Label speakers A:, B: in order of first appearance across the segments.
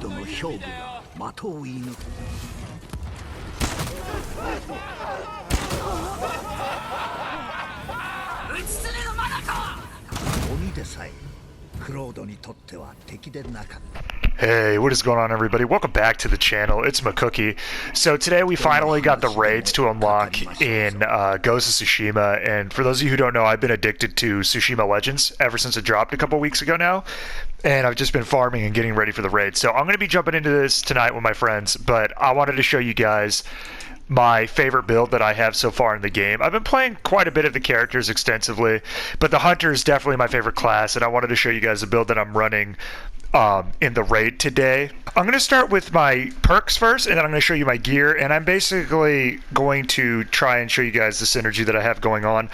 A: 度の勝負が的を射抜く。撃ち詰めるまだか。鬼でさえクロードにとっては敵でなかった。
B: Hey, what is going on, everybody? Welcome back to the channel. It's MCKOOKIE. So today we finally got the raids to unlock in Ghost of Tsushima, and for those of you who don't know, I've been addicted to Tsushima Legends ever since it dropped a couple weeks ago now, and I've just been farming and getting ready for the raid. So I'm going to be jumping into this tonight with my friends, but I wanted to show you guys my favorite build that I have so far in the game. I've been playing quite a bit of the characters extensively, but the Hunter is definitely my favorite class, and I wanted to show you guys the build that I'm running in the raid today. I'm going to start with my perks first, and then I'm going to show you my gear, and I'm basically going to try and show you guys the synergy that I have going on.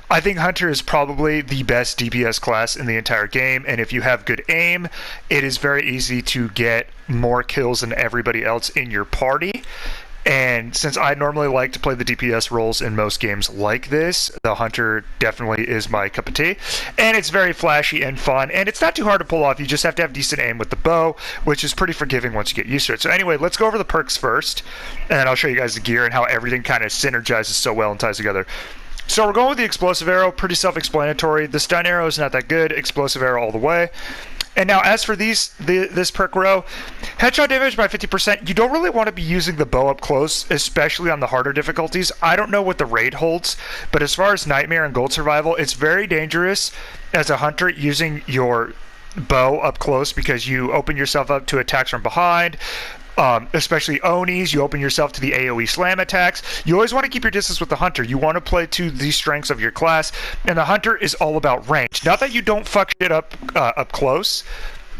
B: I think Hunter is probably the best DPS class in the entire game, and if you have good aim, it is very easy to get more kills than everybody else in your party. And since I normally like to play the DPS roles in most games like this, the Hunter definitely is my cup of tea. And it's very flashy and fun, and it's not too hard to pull off. You just have to have decent aim with the bow, which is pretty forgiving once you get used to it. So anyway, let's go over the perks first, and I'll show you guys the gear and how everything kind of synergizes so well and ties together. So we're going with the explosive arrow, pretty self-explanatory. The stun arrow is not that good, explosive arrow all the way. And now as for this perk row, headshot damage by 50%, you don't really want to be using the bow up close, especially on the harder difficulties. I don't know what the raid holds, but as far as Nightmare and Gold Survival, it's very dangerous as a hunter using your bow up close because you open yourself up to attacks from behind. Especially Onis, you open yourself to the AoE slam attacks. You always want to keep your distance with the Hunter. You want to play to the strengths of your class, and the Hunter is all about range. Not that you don't fuck shit up close,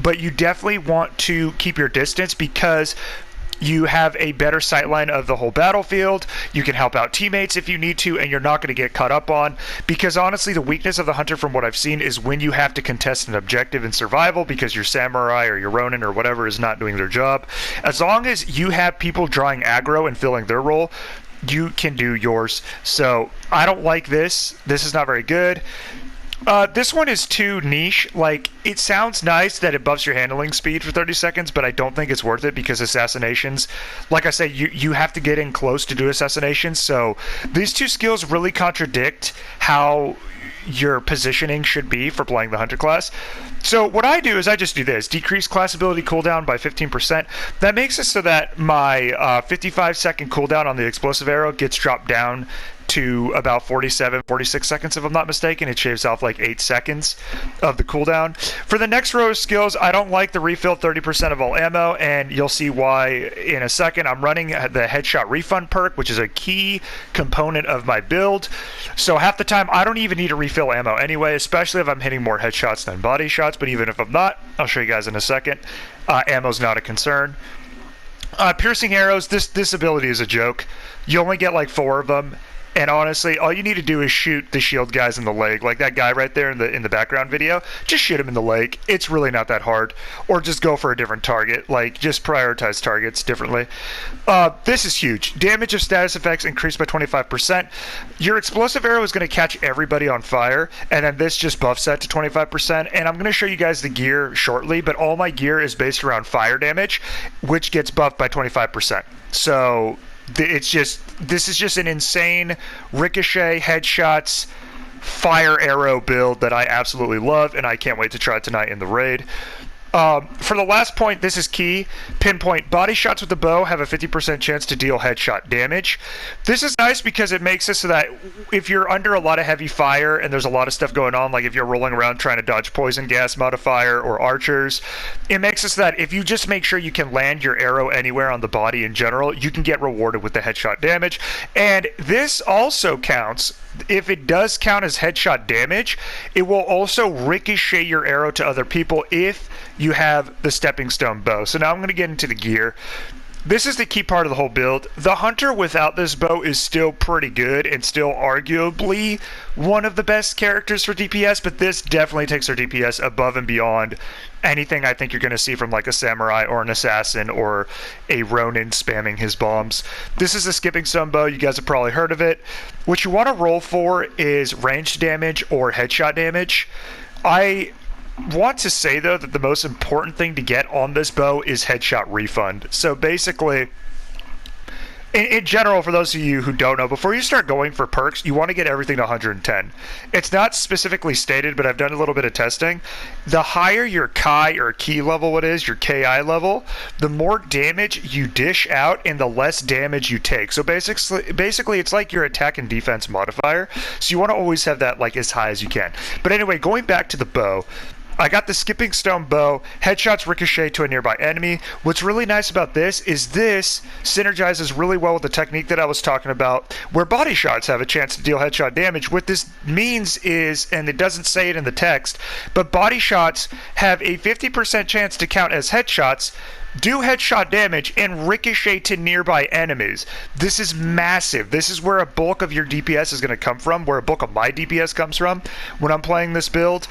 B: but you definitely want to keep your distance because you have a better sightline of the whole battlefield. You can help out teammates if you need to, and you're not going to get caught up on. Because honestly, the weakness of the Hunter from what I've seen is when you have to contest an objective in survival because your Samurai or your Ronin or whatever is not doing their job. As long as you have people drawing aggro and filling their role, you can do yours. So I don't like this. This is not very good. This one is too niche. Like, it sounds nice that it buffs your handling speed for 30 seconds, but I don't think it's worth it because assassinations, like I say, you have to get in close to do assassinations. So these two skills really contradict how your positioning should be for playing the Hunter class. So what I do is I just do this: decrease class ability cooldown by 15%. That makes it so that my 55-second cooldown on the explosive arrow gets dropped down to about 46 seconds if I'm not mistaken. It shaves off like 8 seconds of the cooldown. For the next row of skills, I don't like the refill 30% of all ammo, and you'll see why in a second. I'm running the headshot refund perk, which is a key component of my build. So half the time I don't even need to refill ammo anyway, especially if I'm hitting more headshots than body shots, but even if I'm not, I'll show you guys in a second. Ammo's not a concern. Piercing arrows, this ability is a joke. You only get like 4 of them. And honestly, all you need to do is shoot the shield guys in the leg, like that guy right there in the background video. Just shoot him in the leg. It's really not that hard. Or just go for a different target. Like, just prioritize targets differently. This is huge. Damage of status effects increased by 25%. Your explosive arrow is going to catch everybody on fire, and then this just buffs that to 25%. And I'm going to show you guys the gear shortly, but all my gear is based around fire damage, which gets buffed by 25%. So this is just an insane ricochet, headshots, fire arrow build that I absolutely love, and I can't wait to try it tonight in the raid. For the last point, this is key. Pinpoint. Body shots with the bow have a 50% chance to deal headshot damage. This is nice because it makes it so that if you're under a lot of heavy fire and there's a lot of stuff going on, like if you're rolling around trying to dodge poison gas modifier or archers, it makes it so that if you just make sure you can land your arrow anywhere on the body in general, you can get rewarded with the headshot damage. And this also counts. If it does count as headshot damage, it will also ricochet your arrow to other people if you have the stepping stone bow. So now I'm going to get into the gear. This is the key part of the whole build. The Hunter without this bow is still pretty good and still arguably one of the best characters for DPS, but this definitely takes their DPS above and beyond anything I think you're going to see from like a Samurai or an Assassin or a Ronin spamming his bombs. This is a skipping stone bow. You guys have probably heard of it. What you want to roll for is ranged damage or headshot damage. I want to say, though, that the most important thing to get on this bow is headshot refund. So basically, in general, for those of you who don't know, before you start going for perks, you want to get everything to 110. It's not specifically stated, but I've done a little bit of testing. The higher your Chi or key level it is, your Ki level, the more damage you dish out and the less damage you take. So basically it's like your attack and defense modifier. So you want to always have that like as high as you can. But anyway, going back to the bow, I got the Skipping Stone bow. Headshots ricochet to a nearby enemy. What's really nice about this is this synergizes really well with the technique that I was talking about, where body shots have a chance to deal headshot damage. What this means is, and it doesn't say it in the text, but body shots have a 50% chance to count as headshots, do headshot damage, and ricochet to nearby enemies. This is massive. This is where a bulk of your DPS is going to come from, where a bulk of my DPS comes from when I'm playing this build,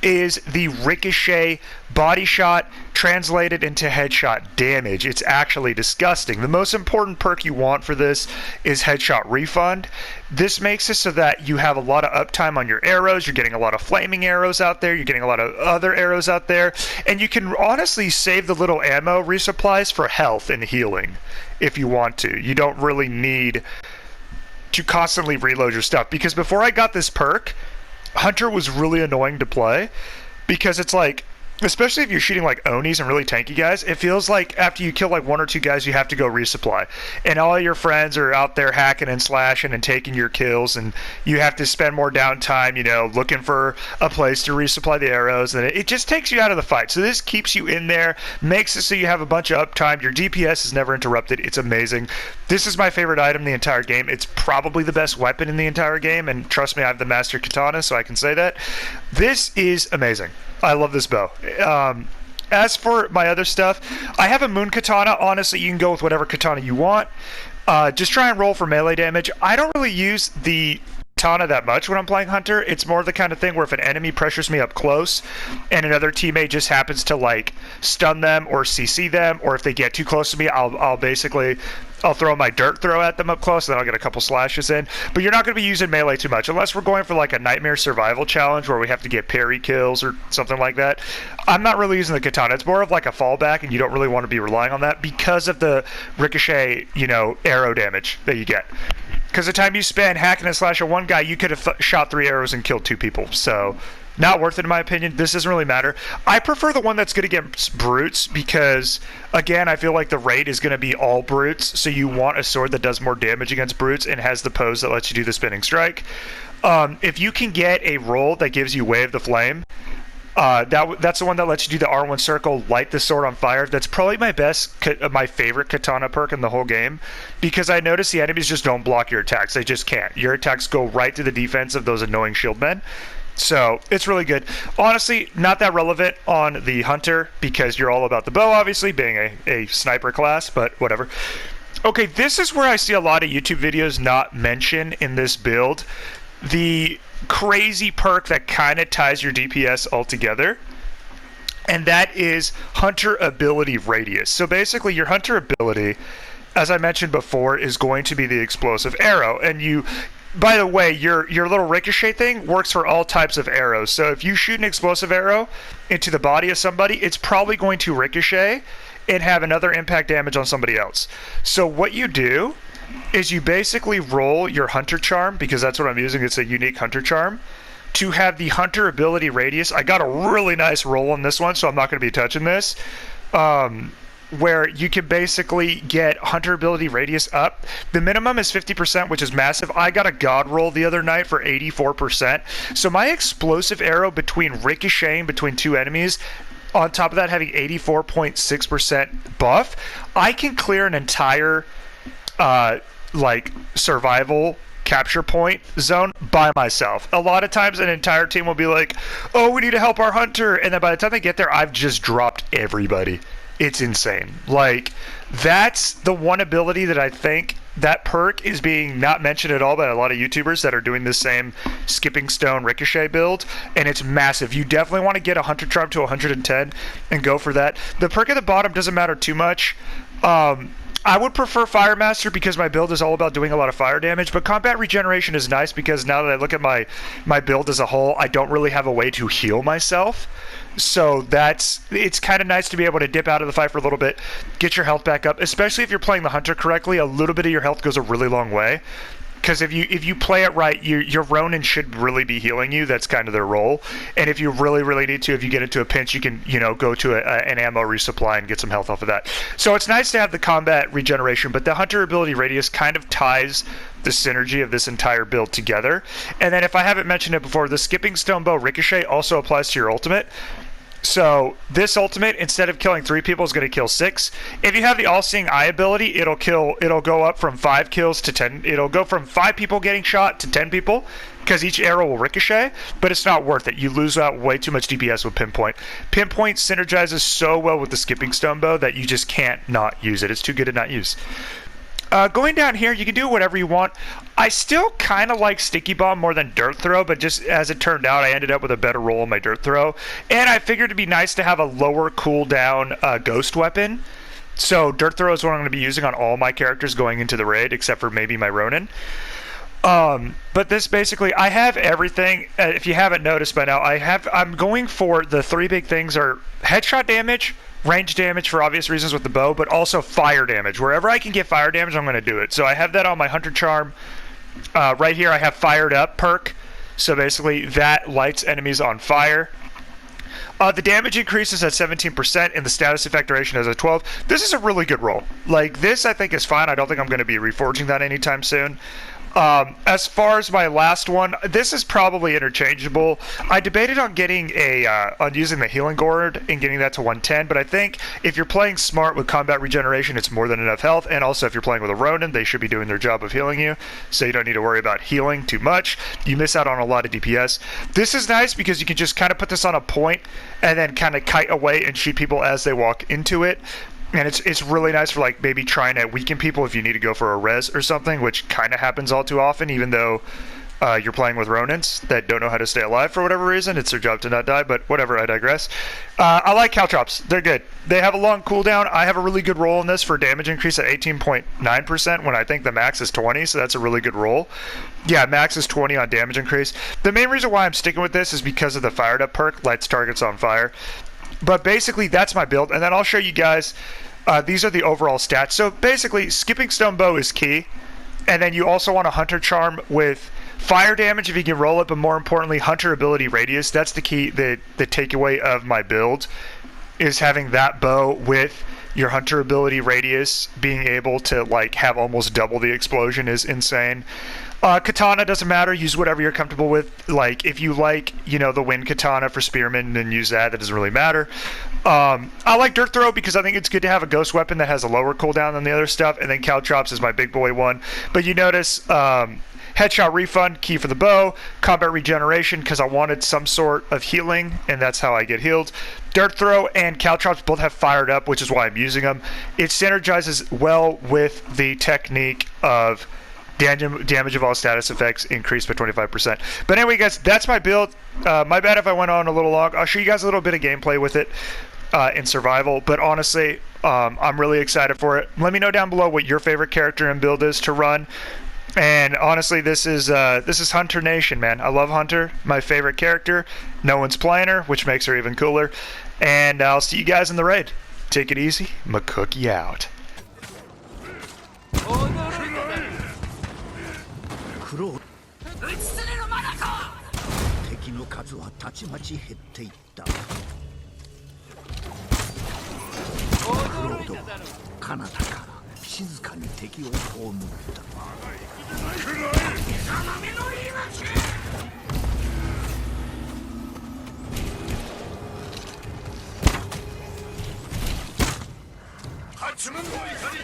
B: is the ricochet body shot translated into headshot damage. It's actually disgusting. The most important perk you want for this is headshot refund. This makes it so that you have a lot of uptime on your arrows. You're getting a lot of flaming arrows out there. You're getting a lot of other arrows out there. And you can honestly save the little ammo resupplies for health and healing if you want to. You don't really need to constantly reload your stuff, because before I got this perk, Hunter was really annoying to play, because it's like, especially if you're shooting like Onis and really tanky guys, it feels like after you kill like one or two guys, you have to go resupply. And all your friends are out there hacking and slashing and taking your kills, and you have to spend more downtime, you know, looking for a place to resupply the arrows, and it just takes you out of the fight. So this keeps you in there, makes it so you have a bunch of uptime. Your DPS is never interrupted. It's amazing. This is my favorite item in the entire game. It's probably the best weapon in the entire game, and trust me, I have the Master Katana, so I can say that. This is amazing. I love this bow. As for my other stuff, I have a Moon Katana. Honestly, you can go with whatever katana you want. Just try and roll for melee damage. I don't really use the katana that much when I'm playing Hunter. It's more the kind of thing where if an enemy pressures me up close and another teammate just happens to like stun them or CC them, or if they get too close to me, I'll throw my dirt throw at them up close, and then I'll get a couple slashes in. But you're not going to be using melee too much, unless we're going for like a nightmare survival challenge where we have to get parry kills or something like that. I'm not really using the katana. It's more of like a fallback, and you don't really want to be relying on that because of the ricochet, you know, arrow damage that you get. Because the time you spend hacking and slashing one guy, you could have shot 3 arrows and killed 2 people. So not worth it in my opinion. This doesn't really matter. I prefer the one that's good against brutes because, again, I feel like the raid is going to be all brutes, so you want a sword that does more damage against brutes and has the pose that lets you do the spinning strike. If you can get a roll that gives you Wave the Flame, that's the one that lets you do the R1 circle, light the sword on fire. That's probably my favorite katana perk in the whole game, because I notice the enemies just don't block your attacks. They just can't. Your attacks go right to the defense of those annoying shield men. So it's really good. Honestly, not that relevant on the Hunter because you're all about the bow, obviously, being a sniper class, but whatever. Okay, this is where I see a lot of YouTube videos not mention in this build the crazy perk that kind of ties your DPS all together, and that is Hunter Ability Radius. So basically, your Hunter ability, as I mentioned before, is going to be the explosive arrow, and you... By the way, your little ricochet thing works for all types of arrows. So if you shoot an explosive arrow into the body of somebody, it's probably going to ricochet and have another impact damage on somebody else. So what you do is you basically roll your Hunter Charm, because that's what I'm using. It's a unique Hunter Charm, to have the Hunter Ability Radius. I got a really nice roll on this one, so I'm not going to be touching this. Where you can basically get Hunter Ability Radius up. The minimum is 50%, which is massive. I got a God roll the other night for 84%. So my explosive arrow between ricocheting between 2 enemies, on top of that having 84.6% buff, I can clear an entire like survival capture point zone by myself. A lot of times an entire team will be like, oh, we need to help our Hunter, and then by the time they get there, I've just dropped everybody. It's insane. Like, that's the one ability that I think that perk is being not mentioned at all by a lot of YouTubers that are doing the same Skipping Stone Ricochet build, and it's massive. You definitely want to get a Hunter Charm to 110 and go for that. The perk at the bottom doesn't matter too much. I would prefer Fire Master because my build is all about doing a lot of fire damage, but combat regeneration is nice because now that I look at my build as a whole, I don't really have a way to heal myself. So it's kind of nice to be able to dip out of the fight for a little bit, get your health back up, especially if you're playing the Hunter correctly. A little bit of your health goes a really long way. Because if you play it right, your Ronin should really be healing you. That's kind of their role. And if you really need to, if you get into a pinch, you can go to an ammo resupply and get some health off of that. So it's nice to have the combat regeneration, but the Hunter ability radius kind of ties the synergy of this entire build together. And then if I haven't mentioned it before, the Skipping Stone Bow Ricochet also applies to your ultimate. So this ultimate, instead of killing 3 people, is going to kill 6. If you have the All-Seeing Eye ability, it'll go up from 5 kills to 10. It'll go from 5 people getting shot to 10 people, because each arrow will ricochet, but it's not worth it. You lose out way too much DPS with Pinpoint. Pinpoint synergizes so well with the Skipping Stone Bow that you just can't not use it. It's too good to not use. Going down here, you can do whatever you want. I still kind of like Sticky Bomb more than Dirt Throw, but just as it turned out, I ended up with a better roll on my Dirt Throw. And I figured it'd be nice to have a lower cooldown Ghost Weapon. So Dirt Throw is what I'm going to be using on all my characters going into the raid, except for maybe my Ronin. But this basically, I have everything. If you haven't noticed by now, I'm going for the 3 big things are headshot damage, range damage for obvious reasons with the bow, but also fire damage. Wherever I can get fire damage, I'm going to do it. So I have that on my Hunter Charm. Right here I have Fired Up perk. So basically that lights enemies on fire. The damage increases at 17% and the status effect duration is at 12. This is a really good roll. Like, this I think is fine. I don't think I'm going to be reforging that anytime soon. As far as my last one, this is probably interchangeable. I debated on getting on using the Healing Gourd and getting that to 110, but I think if you're playing smart with combat regeneration, it's more than enough health, and also if you're playing with a Ronin, they should be doing their job of healing you, so you don't need to worry about healing too much. You miss out on a lot of DPS. This is nice because you can just kind of put this on a point and then kind of kite away and shoot people as they walk into it. And it's really nice for, like, maybe trying to weaken people if you need to go for a res or something, which kind of happens all too often, even though you're playing with Ronins that don't know how to stay alive for whatever reason. It's their job to not die, but whatever, I digress. I like Caltrops. They're good. They have a long cooldown. I have a really good roll in this for damage increase at 18.9% when I think the max is 20, so that's a really good roll. Yeah, max is 20 on damage increase. The main reason why I'm sticking with this is because of the Fired Up perk, lights targets on fire. But basically, that's my build, and then I'll show you guys. These are the overall stats. So basically, Skipping Stone Bow is key, and then you also want a Hunter Charm with fire damage if you can roll it, but more importantly, Hunter ability radius. That's the key, the takeaway of my build, is having that bow with your Hunter ability radius. Being able to, like, have almost double the explosion is insane. Katana doesn't matter. Use whatever you're comfortable with. Like, if you like, the Wind Katana for Spearmen, then use that. That doesn't really matter. I like Dirt Throw because I think it's good to have a ghost weapon that has a lower cooldown than the other stuff. And then Caltrops is my big boy one. But you notice Headshot Refund, key for the bow. Combat Regeneration because I wanted some sort of healing, and that's how I get healed. Dirt Throw and Caltrops both have Fired Up, which is why I'm using them. It synergizes well with the technique of damage of all status effects increased by 25%. But anyway, guys, that's my build. My bad if I went on a little long. I'll show you guys a little bit of gameplay with it in survival. But honestly, I'm really excited for it. Let me know down below what your favorite character and build is to run. And honestly, this is Hunter Nation, man. I love Hunter, my favorite character. No one's playing her, which makes her even cooler. And I'll see you guys in the raid. Take it easy. MCKOOKIE out.
A: クロー敵の数はたちまち減っていったクロードは彼方から静かに敵を葬った八幡の怒り